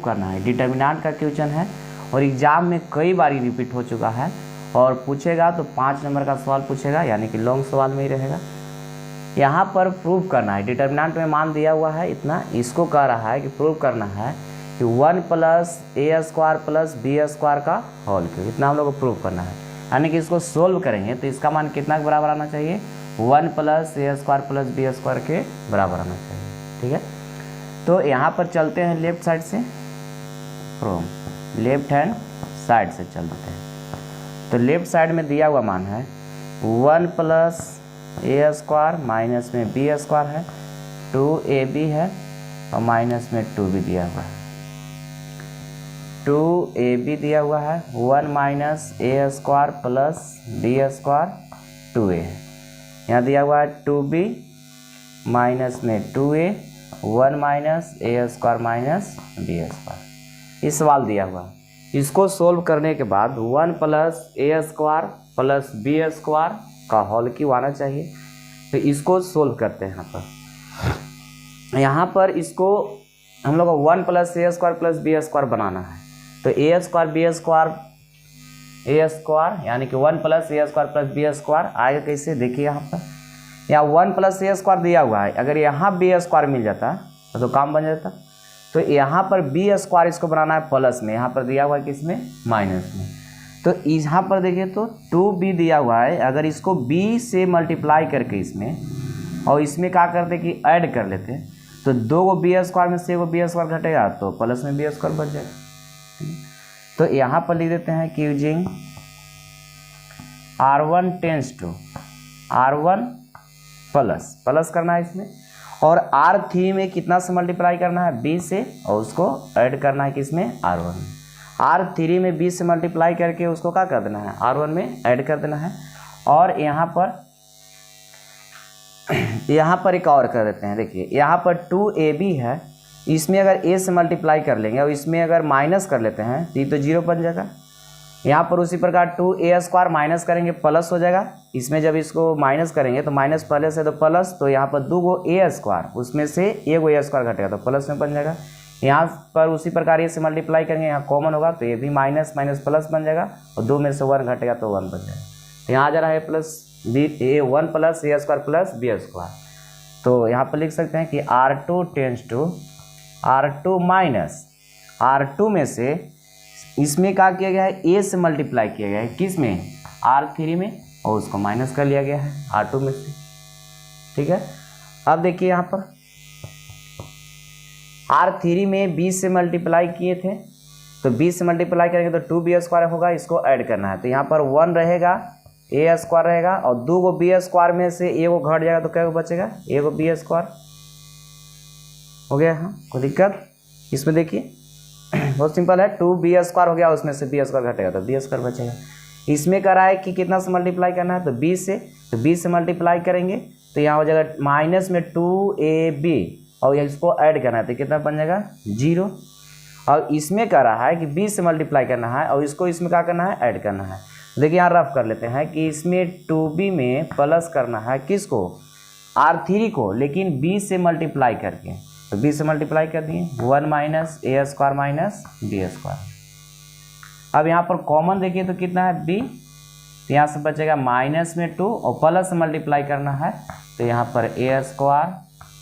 करना है, डिटर्मिनेंट का क्वेश्चन है और एग्जाम में कई बार रिपीट हो चुका है और पूछेगा तो 5 नंबर का सवाल पूछेगा, यानी कि लॉन्ग सवाल में ही रहेगा। यहाँ पर प्रूव करना है, डिटर्मिनेंट में मान दिया हुआ है इतना, इसको कह रहा है कि प्रूव करना है कि 1 plus A square plus B square का होल क्यूब, इतना हम लोग को प्रूव करना है। यानी कि इसको सोल्व करेंगे तो इसका मान कितना के बराबर आना चाहिए, 1 plus A square plus B square के बराबर आना चाहिए। ठीक है, तो यहाँ पर चलते हैं लेफ्ट साइड से, फ्रॉम लेफ्ट हैंड साइड से चलते हैं। तो लेफ्ट साइड में दिया हुआ मान है 1 प्लस ए स्क्वायर माइनस में बी स्क्वायर है, 2ab है और माइनस में 2b दिया हुआ है, 2ab दिया हुआ है, 1 minus A square plus B square 2a है। यहाँ दिया हुआ है 2b माइनस में 2a, 1 minus A square minus B square, इस सवाल दिया हुआ है। इसको सोल्व करने के बाद 1 plus A square plus B square का होल क्यूब आना चाहिए। तो इसको सोल्व करते हैं। यहाँ पर इसको हम लोग को 1 plus A square plus B square बनाना है। तो ए स्क्वायर बी स्क्वायर ए स्क्वायर यानी कि 1 plus A square plus B square आएगा कैसे, देखिए यहाँ पर यहाँ 1 प्लस ए स्क्वायर दिया हुआ है, अगर यहाँ बी स्क्वायर मिल जाता तो काम बन जाता। तो यहाँ पर बी स्क्वायर इसको बनाना है प्लस में, यहाँ पर दिया हुआ है किसमें, माइनस में। तो यहाँ पर देखिए तो 2b दिया हुआ है, अगर इसको b से मल्टीप्लाई करके इसमें और इसमें क्या करते कि ऐड कर लेते, तो 2 को बी स्क्वायर में से 1 बी स्क्वायर घटेगा तो प्लस में बी स्क्वायर बच जाएगा। तो यहाँ पर लिख देते हैं कि using r1 tense to r1 plus करना है इसमें, और r3 में कितना से मल्टीप्लाई करना है, b से, और उसको ऐड करना है किसमें, r1 में। r3 में b से मल्टीप्लाई करके उसको क्या कर देना है, r1 में ऐड कर देना है। और यहाँ पर एक और कर देते हैं, देखिए यहाँ पर 2ab है, इसमें अगर a से मल्टीप्लाई कर लेंगे और इसमें अगर माइनस कर लेते हैं तो ये तो 0 बन जाएगा। यहाँ पर उसी प्रकार 2a स्क्वायर माइनस करेंगे प्लस हो जाएगा, इसमें जब इसको माइनस करेंगे तो माइनस पहले से तो प्लस, तो यहाँ पर 2 को a स्क्वायर उसमें से 1 a स्क्वायर घटेगा तो प्लस में बन जाएगा। यहाँ पर उसी प्रकार ये से मल्टीप्लाई करेंगे, यहाँ कॉमन होगा तो ये भी माइनस माइनस प्लस बन जाएगा और 2 में से 1 घटेगा तो 1 बन जाएगा। तो यहाँ आ जा रहा है plus B 1 plus A square plus B square. तो यहाँ पर लिख सकते हैं कि r2 tense to r2 minus r2 में से इसमें क्या किया गया है, a से मल्टीप्लाई किया गया है किस में, r3 में, और उसको माइनस कर लिया गया है r2 में से। ठीक है, अब देखिए यहाँ पर r3 में b से मल्टीप्लाई किए थे, तो b से मल्टीप्लाई करेंगे तो 2b स्क्वायर होगा, इसको ऐड करना है। तो यहाँ पर 1 रहेगा, a स्क्वायर रहेगा और 2 को b स्क्वायर में से a को घट जाएगा तो क्या बचेगा, a को b स्क्वायर हो गया। हाँ, कोई दिक्कत इसमें, देखिए बहुत सिंपल है, 2b स्क्वायर हो गया, उसमें से b स्क्वायर घटेगा तो b स्क्वायर बचेगा। इसमें करा है कि कितना से मल्टीप्लाई करना है, तो b से, तो b से मल्टीप्लाई करेंगे तो यहाँ हो जाएगा माइनस में 2ab और इसको ऐड करना है तो कितना बन जाएगा 0। और इसमें कह रहा है कि b से मल्टीप्लाई करना है और इसको इसमें क्या करना है, ऐड करना है। देखिए यहाँ रफ कर लेते हैं कि इसमें 2b में प्लस करना है किसको, r3 को, लेकिन b से मल्टीप्लाई करके, तो b से मल्टीप्लाई कर दिए 1 minus A square minus B square. अब यहाँ पर कॉमन देखिए तो कितना है b, तो यहाँ से बचेगा माइनस में 2 और प्लस से मल्टीप्लाई करना है तो यहाँ पर ए स्क्वायर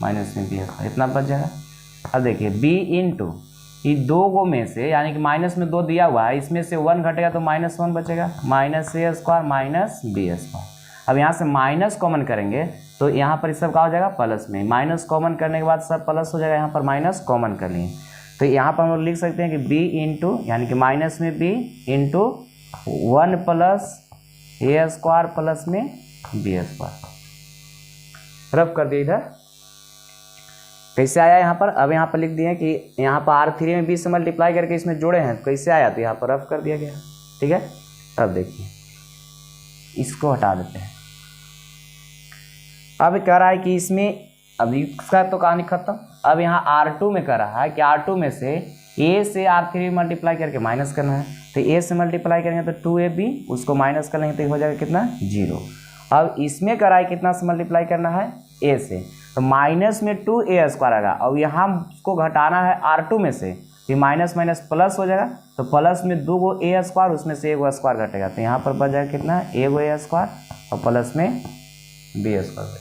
माइनस में बी स्क्वायर, इतना बच जाएगा। अब देखिए b इंटू ये 2 को में से, यानी कि माइनस में 2 दिया हुआ है, इसमें से 1 घटेगा तो -1 बचेगा, minus A square minus B square. अब यहाँ से माइनस कॉमन करेंगे तो यहाँ पर इस सब का हो जाएगा प्लस में, माइनस कॉमन करने के बाद सब प्लस हो जाएगा, यहाँ पर माइनस कॉमन कर लिए तो यहाँ पर हम लोग लिख सकते हैं कि b इंटू, यानी कि माइनस में b into 1 plus A square plus में बी स्क्वायर। रफ कर दिए इधर, कैसे आया यहाँ पर, अब यहाँ पर लिख दिए कि यहाँ पर r3 में b से मल्टीप्लाई करके इसमें जोड़े हैं, कैसे आया, तो यहाँ पर रफ कर दिया गया। ठीक है, अब देखिए इसको हटा देते हैं। अब कह रहा है कि इसमें, अब इसका तो कहानी खत्म। अब यहाँ r2 में कह रहा है कि r2 में से a से r3 मल्टीप्लाई करके माइनस करना है, तो a से मल्टीप्लाई करेंगे तो 2ab, उसको माइनस कर लेंगे तो हो जाएगा कितना 0। अब इसमें कह रहा है कितना से मल्टीप्लाई करना है, a से, तो माइनस में 2a स्क्वायर आएगा और यहाँ उसको घटाना है r2 में से, तो माइनस माइनस प्लस हो जाएगा, तो प्लस में 2 गो ए स्क्वायर, उसमें से 1 गो स्क्वायर घटेगा, तो यहाँ पर बच जाएगा कितना, 1 गो ए स्क्वायर और प्लस में बी स्क्वायर।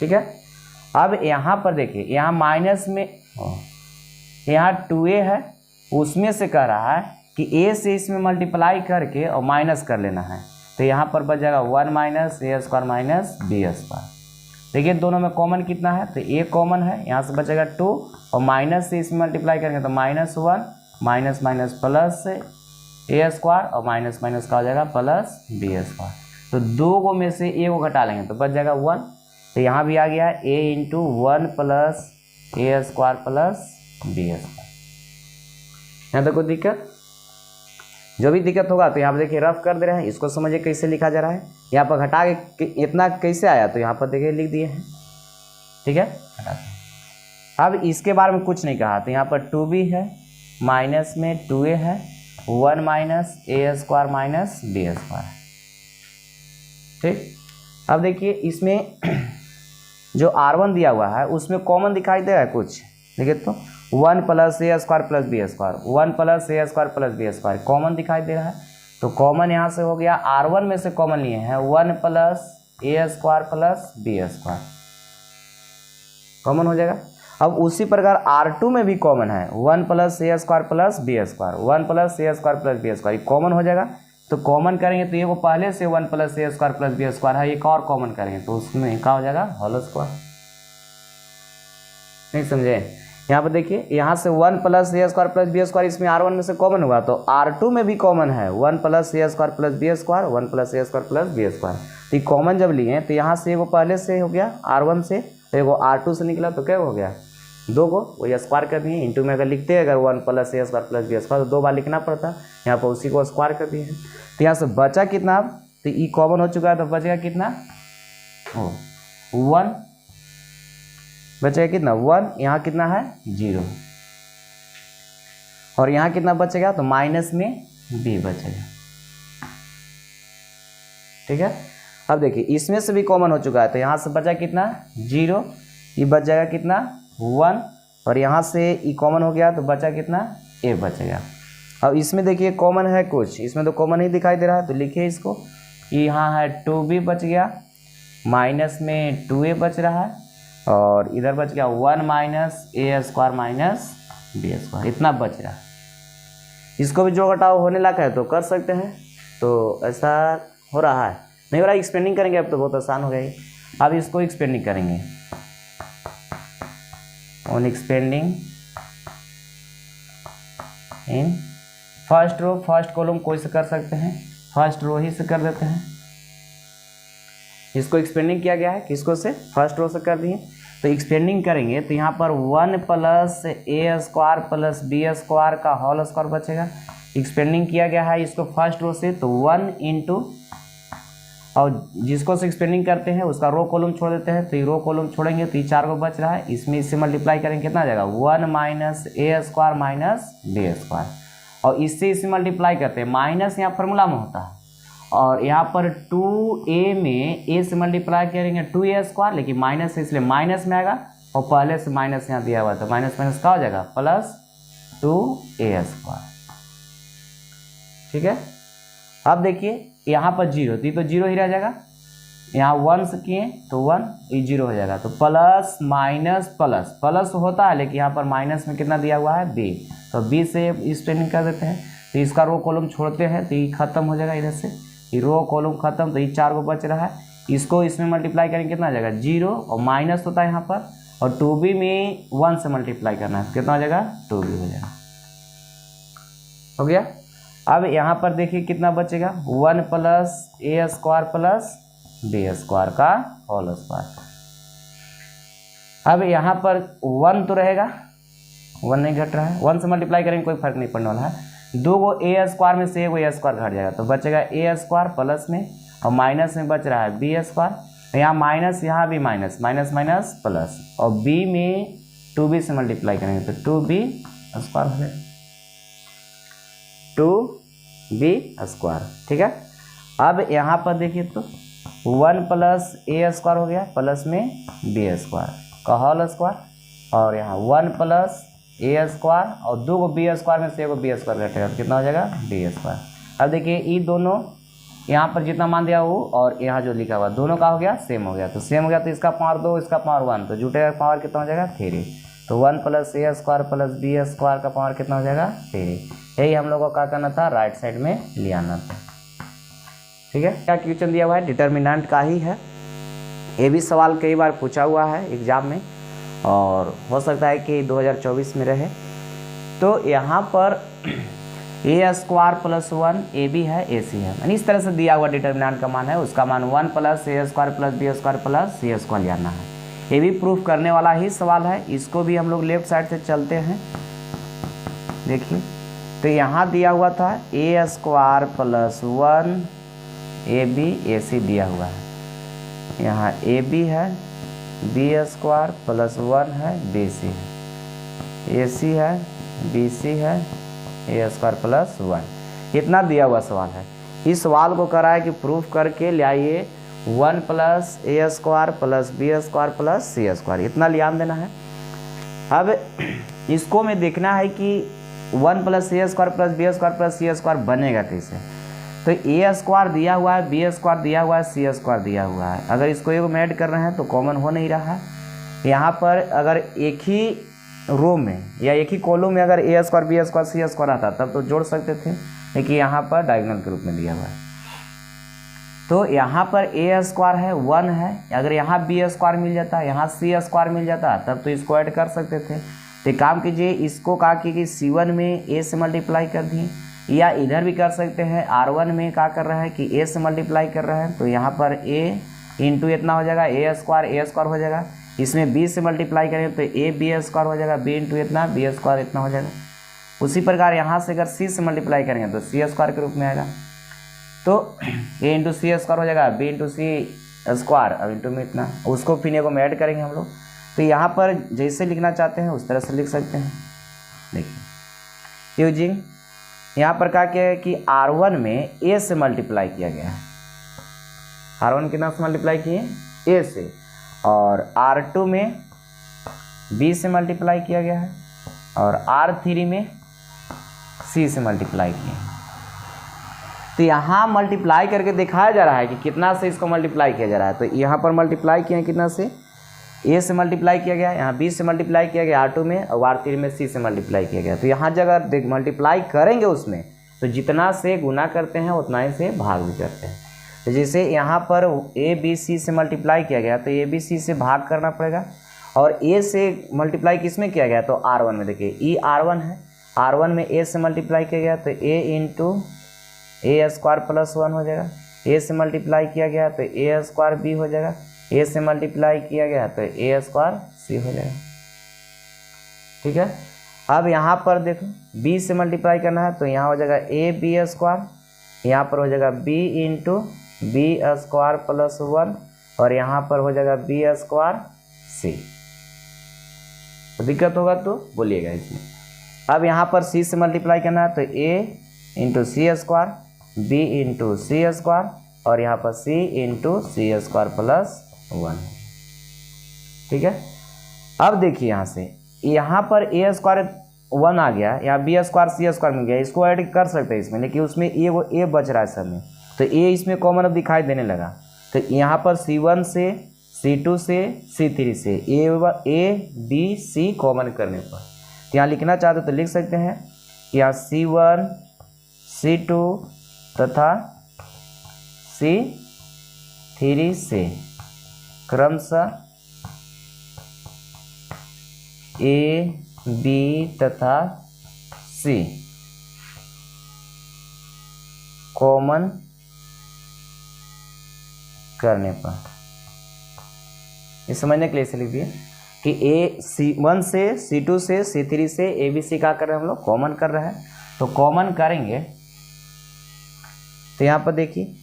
ठीक है, अब यहाँ पर देखिए, यहाँ माइनस में यहाँ 2a है, उसमें से कह रहा है कि a से इसमें मल्टीप्लाई करके और माइनस कर लेना है, तो यहाँ पर बच जाएगा 1 minus A square minus B square. देखिए दोनों में कॉमन कितना है, तो a कॉमन है, यहाँ से बचेगा 2 और माइनस से इसमें मल्टीप्लाई करेंगे तो -1 minus minus plus A square और माइनस माइनस का हो जाएगा प्लस बी स्क्वायर। तो 2 को में से a को घटा लेंगे तो बच जाएगा 1, तो यहाँ भी आ गया a into 1 plus A square plus B square. यहाँ तक कोई दिक्कत, जो भी दिक्कत होगा तो यहाँ पर देखिए रफ कर दे रहे हैं, इसको समझिए कैसे लिखा जा रहा है। यहाँ पर घटा के इतना कैसे आया, तो यहाँ पर देखिए लिख दिए हैं। ठीक है, अब इसके बारे में कुछ नहीं कहा, तो यहाँ पर 2b है, माइनस में 2a है, 1 minus A square minus B square. ठीक, अब देखिए इसमें जो r1 दिया हुआ है उसमें कॉमन दिखाई दे रहा है कुछ, देखिए तो 1 plus A square plus B square, 1 plus A square plus B square common दिखाई दे रहा है, तो कॉमन यहाँ से हो गया, r1 में से कॉमन लिए हैं 1 plus A square plus B square, common हो जाएगा। अब उसी प्रकार r2 में भी कॉमन है 1 plus A square plus B square, 1 plus A square plus B square, common हो जाएगा। तो कॉमन करेंगे तो ये वो पहले से 1 plus A square plus B square है, एक और कॉमन करेंगे तो उसमें क्या हो जाएगा, होल स्क्वायर। नहीं समझे, यहाँ पर देखिए, यहाँ से 1 plus A square plus B square, इसमें r1 में से कॉमन हुआ, तो r2 में भी कॉमन है 1 plus A square plus B square, 1 plus A square plus B square. तो ये कॉमन जब लिए तो यहाँ से एगो पहले से हो गया r1 से, तो एगो r2 से निकला, तो क्या हो गया 2 को वही स्क्वायर कर दिए, इंटू में अगर लिखते हैं अगर 1 plus A square plus B square तो 2 बार लिखना पड़ता, यहाँ पर उसी को स्क्वायर कर दिए हैं। तो यहाँ से बचा कितना, तो ई कॉमन हो चुका है, तो बचेगा कितना 1, बचेगा कितना 1, यहाँ कितना है 0, और यहाँ कितना बचेगा, तो माइनस में b बचेगा। ठीक है, अब देखिए इसमें से भी कॉमन हो चुका है, तो यहाँ से बचा कितना 0, ये बच जाएगा कितना 1, और यहाँ से ई कॉमन हो गया तो बचा कितना a बचेगा। अब इसमें देखिए कॉमन है कुछ, इसमें तो कॉमन ही दिखाई दे रहा है, तो लिखिए इसको, यहाँ है 2b बच गया, माइनस में 2a बच रहा है, और इधर बच गया 1 minus A square minus B square, इतना बच रहा है। इसको भी जो घटाओ होने लगा है तो कर सकते हैं, तो ऐसा हो रहा है, नहीं हो रहा एक्सपेंडिंग करेंगे अब तो बहुत आसान हो गई। अब इसको एक्सपेंडिंग करेंगे, on expanding in first row, first column कोई से कर सकते हैं, फर्स्ट रो ही से कर देते हैं। इसको एक्सपेंडिंग किया गया है, किसको से, फर्स्ट रो से कर दिए, तो एक्सपेंडिंग करेंगे तो यहाँ पर 1 plus A square plus B square का होल स्क्वायर बचेगा। एक्सपेंडिंग किया गया है इसको फर्स्ट रो से, तो 1 इंटू, और जिसको से एक्सपेंडिंग करते हैं उसका रो कॉलम छोड़ देते हैं, तो ये रो कॉलम छोड़ेंगे तो ये 4 को बच रहा है, इसमें इससे मल्टीप्लाई करेंगे कितना आ जाएगा 1 minus A square minus B square, और इससे इसे मल्टीप्लाई करते हैं, माइनस यहाँ फार्मूला में होता है, और यहाँ पर 2a में a से मल्टीप्लाई करेंगे 2a स्क्वायर, लेकिन माइनस है इसलिए माइनस में आएगा, और पहले से माइनस यहाँ दिया हुआ था, माइनस माइनस क्या हो जाएगा प्लस 2a स्क्वायर। ठीक है, अब देखिए यहाँ पर 0, तो ये तो 0 ही रह जाएगा, यहाँ 1 से किए तो 1, ये 0 हो जाएगा, तो प्लस माइनस प्लस प्लस होता है, लेकिन यहाँ पर माइनस में कितना दिया हुआ है b, तो b से एक्सपेंडिंग कर देते हैं, तो इसका रो कॉलम छोड़ते हैं तो ये खत्म हो जाएगा, इधर से ये रो कॉलम खत्म, तो ये 4 को बच रहा है, इसको इसमें मल्टीप्लाई करेंगे कितना आ जाएगा 0, और माइनस होता है यहाँ पर, और 2b में 1 से मल्टीप्लाई करना है, कितना हो जाएगा 2b हो जाएगा, हो गया। अब यहाँ पर देखिए कितना बचेगा 1 plus A square plus B square का होल स्क्वायर। अब यहाँ पर 1 तो रहेगा, 1 नहीं घट रहा है, 1 से मल्टीप्लाई करेंगे कोई फर्क नहीं पड़ने वाला है, 2 को ए स्क्वायर में से 1 ए स्क्वायर घट जाएगा, तो बचेगा ए स्क्वायर प्लस में, और माइनस में बच रहा है बी स्क्वायर, यहाँ माइनस यहाँ भी माइनस, माइनस माइनस प्लस, और बी में 2b से मल्टीप्लाई करेंगे तो 2b स्क्वायर हो जाएगा, 2b स्क्वायर। ठीक है, अब यहाँ पर देखिए तो 1 प्लस ए स्क्वायर हो गया प्लस में बी स्क्वायर का होल स्क्वायर, और यहाँ 1 प्लस ए स्क्वायर और 2 को बी स्क्वायर में से 1 को बी स्क्वायर घटेगा तो कितना हो जाएगा बी स्क्वायर। अब देखिए ये दोनों यहाँ पर जितना मान दिया वो और यहाँ जो लिखा हुआ दोनों का हो गया सेम हो गया, तो सेम हो गया तो इसका पावर 2 इसका पावर 1 तो जुटेगा पावर कितना हो जाएगा 3। तो 1 + A square plus B square का पावर कितना हो जाएगा 3। यही हम लोग को क्या करना था, राइट साइड में ले आना था। ठीक है, क्या क्वेश्चन दिया हुआ है डिटर्मिनेंट का ही है। ये भी सवाल कई बार पूछा हुआ है एग्जाम में और हो सकता है कि 2024 में रहे। तो यहाँ पर ए स्क्वायर प्लस 1 ए बी है ए सी है, यानी इस तरह से दिया हुआ डिटर्मिनेंट का मान है, उसका मान 1 + A square plus B square plus C square जाना है। ये भी प्रूफ करने वाला ही सवाल है। इसको भी हम लोग लेफ्ट साइड से चलते हैं। देखिए तो यहाँ दिया हुआ था ए स्क्वायर प्लस 1 ए बी ए सी दिया हुआ है, यहाँ ए बी है, बी स्क्वायर प्लस 1 है, बी सी है, ए सी है, बी सी है, ए स्क्वायर प्लस 1, इतना दिया हुआ सवाल है। इस सवाल को करा है कि प्रूफ करके ले आइए 1 + A square plus B square plus C square, इतना ध्यान देना है। अब इसको में देखना है कि 1 + A square plus B square plus C square बनेगा कैसे। तो ए स्क्वायर दिया हुआ है, बी स्क्वायर दिया हुआ है, सी स्क्वायर दिया हुआ है, अगर इसको एक में ऐड कर रहे हैं तो कॉमन हो नहीं रहा है। यहाँ पर अगर एक ही रो में या एक ही कॉलम में अगर ए स्क्वायर बी स्क्वायर सी स्क्वायर आता तब तो जोड़ सकते थे, लेकिन यहाँ पर डायगोनल के रूप में दिया हुआ है। तो यहाँ पर ए स्क्वायर है 1 है, अगर यहाँ बी स्क्वायर मिल जाता, यहाँ सी स्क्वायर मिल जाता तब तो इसको ऐड कर सकते थे। तो काम कीजिए, इसको कहा कि C1 में ए से मल्टीप्लाई कर दिए, या इधर भी कर सकते हैं R1 में क्या कर रहा है कि ए से मल्टीप्लाई कर रहे हैं, तो यहाँ पर ए इंटू इतना हो जाएगा ए स्क्वायर हो जाएगा। इसमें बी से मल्टीप्लाई करेंगे तो ए बी स्क्वायर हो जाएगा, बी इंटू इतना बी स्क्वायर इतना हो जाएगा। उसी प्रकार यहाँ से अगर सी से मल्टीप्लाई करेंगे तो सी स्क्वायर के रूप में आएगा, तो ए इंटू सी स्क्वायर हो जाएगा, बी इंटू सी स्क्वायर, अब इंटू में इतना, उसको फिर को में ऐड करेंगे हम लोग। तो यहाँ पर जैसे लिखना चाहते हैं उस तरह से लिख सकते हैं। देखिए यूजिंग यहाँ पर क्या किया है कि R1 में ए से मल्टीप्लाई किया गया है, R1 कितना से मल्टीप्लाई किए ए से, और R2 में बी से मल्टीप्लाई किया गया है, और R3 में सी से मल्टीप्लाई किए। तो यहाँ मल्टीप्लाई करके दिखाया जा रहा है कि कितना से इसको मल्टीप्लाई किया जा रहा है। तो यहाँ पर मल्टीप्लाई किए हैं कितना से, ए से मल्टीप्लाई किया गया, यहाँ बी से मल्टीप्लाई किया गया R2 में, और R3 में सी से मल्टीप्लाई किया गया। तो यहाँ जगह देख मल्टीप्लाई करेंगे उसमें तो जितना से गुना करते हैं उतना ही से भाग भी करते हैं। तो जैसे यहाँ पर ए बी सी से मल्टीप्लाई किया गया तो ए बी सी से भाग करना पड़ेगा, और ए से मल्टीप्लाई किस में किया गया तो R1 में। देखिए ई R1 है, R1 में ए से मल्टीप्लाई किया गया तो ए इंटू ए स्क्वायर प्लस 1 हो जाएगा, ए से मल्टीप्लाई किया गया तो ए स्क्वायर बी हो जाएगा, ए से मल्टीप्लाई किया गया तो ए स्क्वायर सी हो जाएगा। ठीक है, अब यहाँ पर देखो बी से मल्टीप्लाई करना है तो यहाँ हो जाएगा ए बी स्क्वायर, यहाँ पर हो जाएगा B into B square plus 1, और यहाँ पर हो जाएगा बी स्क्वायर सी। तो दिक्कत होगा तो बोलिएगा इसमें। अब यहाँ पर सी से मल्टीप्लाई करना है तो ए इंटू सी स्क्वायर, बी इंटू सी स्क्वायर, और यहाँ पर सी इंटू सी स्क्वायर प्लस 1। ठीक है, अब देखिए यहाँ से यहाँ पर ए स्क्वायर 1 आ गया, यहाँ बी स्क्वायर सी स्क्वायर मिल गया, इसको ऐड कर सकते हैं इसमें, लेकिन उसमें ए बच रहा है सब में, तो ए इसमें कॉमन अब दिखाई देने लगा। तो यहाँ पर C1 से C2 से C3 से ए बी सी कॉमन करने पर यहाँ लिखना चाहते तो लिख सकते हैं, यहाँ C1 C2 तथा C3 से क्रमशः ए बी तथा सी कॉमन करने पर, ये समझने के लिए इसे लिख दिए कि C1 से C2 से C3 से ए बी सी का कर रहे हैं हम लोग कॉमन कर रहे हैं। तो कॉमन करेंगे तो यहाँ पर देखिए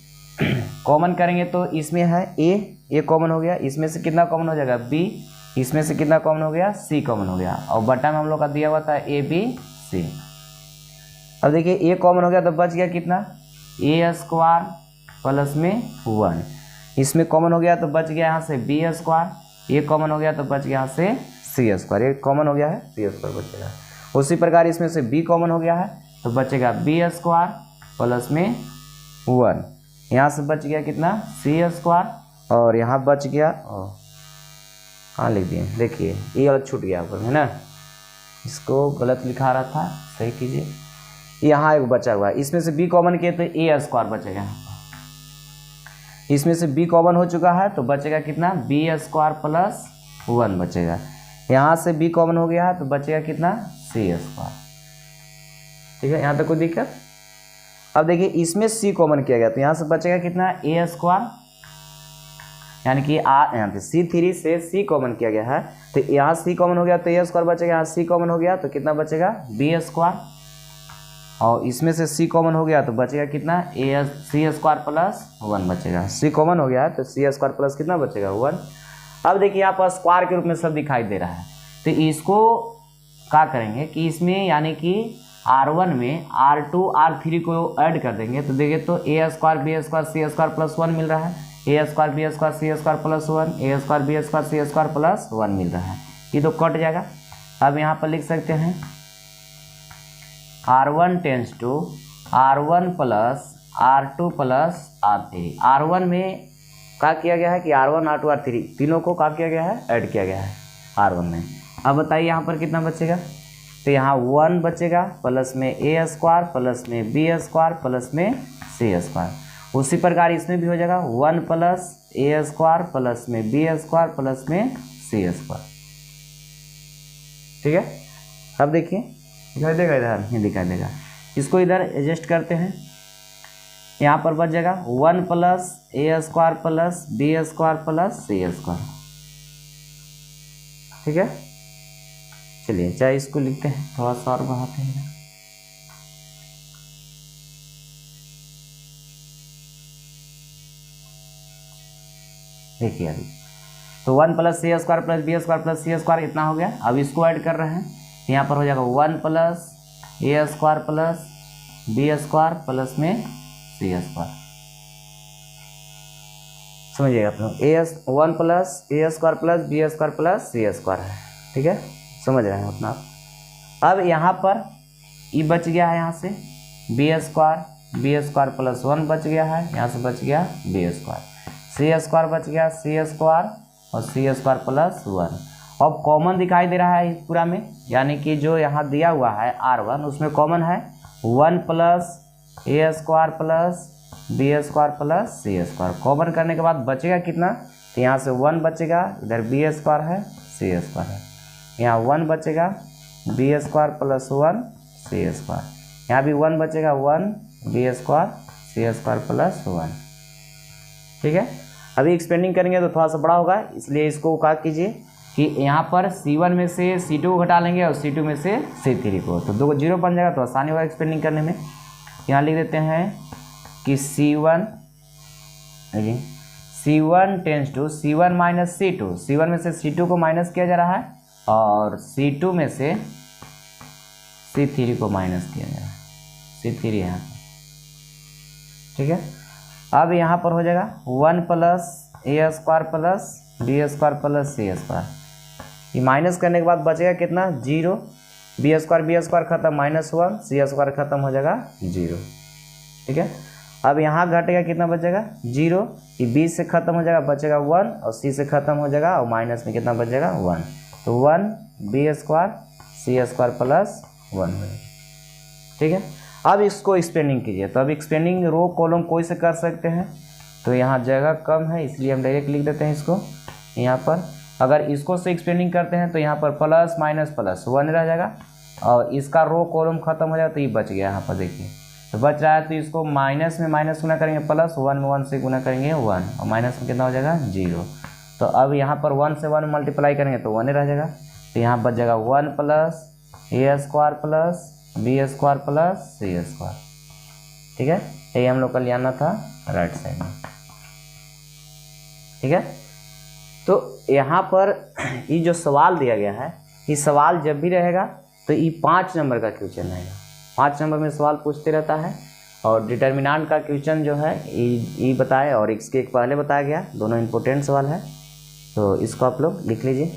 कॉमन करेंगे तो इसमें है ए कॉमन हो गया, इसमें से कितना कॉमन हो जाएगा बी, इसमें से कितना कॉमन हो गया सी कॉमन हो गया, और बटा में हम लोग का दिया हुआ था ए बी सी। अब देखिए ए कॉमन हो गया तो बच गया कितना ए स्क्वायर प्लस में 1, इसमें कॉमन हो गया तो बच गया यहाँ से बी स्क्वायर, ए कॉमन हो गया तो बच गया यहाँ से सी स्क्वायर, ये कॉमन हो गया है, सी स्क्वायर बचेगा। उसी प्रकार इसमें से बी कॉमन हो गया है तो बचेगा बी स्क्वायर प्लस में 1, यहाँ से बच गया कितना सी स्क्वायर और यहाँ बच गया, हाँ लिख दिए, देखिए ये गलत छूट गया ऊपर है ना, इसको गलत लिखा रहा था, सही कीजिए। यहाँ एक बचा हुआ है, इसमें से बी कॉमन किए तो ए स्क्वायर बचेगा, इसमें से बी कॉमन हो चुका है तो बचेगा कितना बी स्क्वायर प्लस 1 बचेगा। यहाँ से बी कॉमन हो गया है तो बचेगा कितना सी स्क्वायर। ठीक है, यहाँ तक कोई दिक्कत। अब देखिए इसमें सी कॉमन किया गया तो यहाँ से बचेगा कितना ए स्क्वायर, यानी कि यहाँ पे C3 से सी कॉमन किया गया है तो यहाँ सी कॉमन हो गया तो ए स्क्वायर बचेगा, यहाँ सी कॉमन हो गया तो कितना बचेगा बी स्क्वायर, और इसमें से सी कॉमन हो गया तो बचेगा कितना ए सी स्क्वायर प्लस 1 बचेगा। सी कॉमन हो गया है तो सी स्क्वायर प्लस कितना बचेगा 1। अब देखिए यहाँ पर स्क्वायर के रूप में सब दिखाई दे रहा है तो इसको क्या करेंगे कि इसमें यानी कि R1 में R2 R3 को ऐड कर देंगे तो देखिए तो ए स्क्वायर बी स्क्वायर सी स्क्वायर प्लस 1 मिल रहा है, ए स्क्वायर बी स्क्वायर सी स्क्वायर प्लस 1, ए स्क्वायर बी स्क्वायर सी स्क्वायर प्लस 1 मिल रहा है, ये तो कट जाएगा। अब यहाँ पर लिख सकते हैं R1 tense to R1 plus R2 plus R3। R1 में क्या किया गया है कि R1 R2 R3 तीनों को क्या किया गया है ऐड किया गया है R1 में। अब बताइए यहाँ पर कितना बचेगा, तो यहाँ 1 बचेगा प्लस में ए स्क्वायर प्लस में बी स्क्वायर प्लस में सी स्क्वायर। उसी प्रकार इसमें भी हो जाएगा 1 प्लस ए स्क्वायर प्लस में बी स्क्वायर प्लस में सी स्क्वायर। ठीक है, अब देखिए दिखाई देगा, इधर ये दिखाई देगा, इसको इधर एडजस्ट करते हैं, यहाँ पर बच जाएगा 1 plus A square plus B square plus C square. ठीक है, चलिए चाहे इसको लिखते हैं, थोड़ा सा और बढ़ाते हैं। देखिए अभी तो 1 plus C square plus B square plus C square इतना हो गया। अब इसको ऐड कर रहे हैं, यहाँ पर हो जाएगा 1 plus A square plus B square plus में सी स्क्वायर। समझिएगा आप लोग, 1 plus A square plus B square plus C square है। ठीक है, समझ रहे हैं अपना। अब यहाँ पर ई बच गया है, यहाँ से बी स्क्वायर प्लस 1 बच गया है, यहाँ से बच गया बी स्क्वायर, सी स्क्वायर बच गया सी स्क्वायर और सी स्क्वायर प्लस 1। अब कॉमन दिखाई दे रहा है इस पूरा में, यानी कि जो यहाँ दिया हुआ है R1 उसमें कॉमन है 1 plus A square plus B square plus C square. Common करने के बाद बचेगा कितना, तो यहाँ से 1 बचेगा, इधर बी स्क्वायर है सी स्क्वायर है, यहाँ 1 बचेगा बी स्क्वायर प्लस 1 सी स्क्वायर, यहाँ भी 1 बचेगा 1 बी स्क्वायर सी स्क्वायर प्लस 1। ठीक है, अभी एक्सपेंडिंग करेंगे तो थोड़ा सा बड़ा होगा, इसलिए इसको क्या कीजिए कि यहाँ पर C1 में से C2 को घटा लेंगे और C2 में से C3 को, तो 2 को 0 बन जाएगा तो आसानी होगा एक्सपेंडिंग करने में। यहाँ लिख देते हैं कि C1 tense to C1 minus C2, C1 में से C2 को माइनस किया जा रहा है और C2 में से C3 को माइनस किया जा रहा है, C3 यहाँ पर। ठीक है, अब यहाँ पर हो जाएगा 1 plus A square plus B square plus C square. ये माइनस करने के बाद बचेगा कितना 0, बी स्क्वायर खत्म -1, सी स्क्वायर खत्म हो जाएगा 0। ठीक है, अब यहाँ घटेगा कितना बचेगा 0, ये बी से खत्म हो जाएगा बचेगा 1 और सी से खत्म हो जाएगा और माइनस में कितना बच जाएगा 1, तो 1 बी स्क्वायर सी स्क्वायर प्लस 1 हो। ठीक है, अब इसको एक्सपेंडिंग कीजिए, तो अब एक्सपेंडिंग रो कॉलम कोई से कर सकते हैं, तो यहाँ जगह कम है इसलिए हम डायरेक्ट लिख देते हैं इसको यहाँ पर। अगर इसको से एक्सपेंडिंग करते हैं तो यहाँ पर प्लस माइनस प्लस 1 रह जाएगा और इसका रो कॉलम खत्म हो जाएगा तो ये बच गया। यहाँ पर देखिए तो बच रहा है, तो इसको माइनस में माइनस गुना करेंगे प्लस, 1 में 1 से गुना करेंगे 1 और माइनस में कितना हो जाएगा 0। तो अब यहाँ पर 1 से 1 मल्टीप्लाई करेंगे तो 1 रह जाएगा, तो यहाँ बच जाएगा 1 plus A square plus B square plus C square. ठीक है, यही हम लोग का ले आना था राइट साइड में। ठीक है, तो यहाँ पर ये जो सवाल दिया गया है, ये सवाल जब भी रहेगा तो ये 5 नंबर का क्वेश्चन रहेगा। 5 नंबर में सवाल पूछते रहता है और डिटर्मिनेंट का क्वेश्चन जो है ये बताए और इसके एक पहले बताया गया, दोनों इंपॉर्टेंट सवाल है, तो इसको आप लोग लिख लीजिए।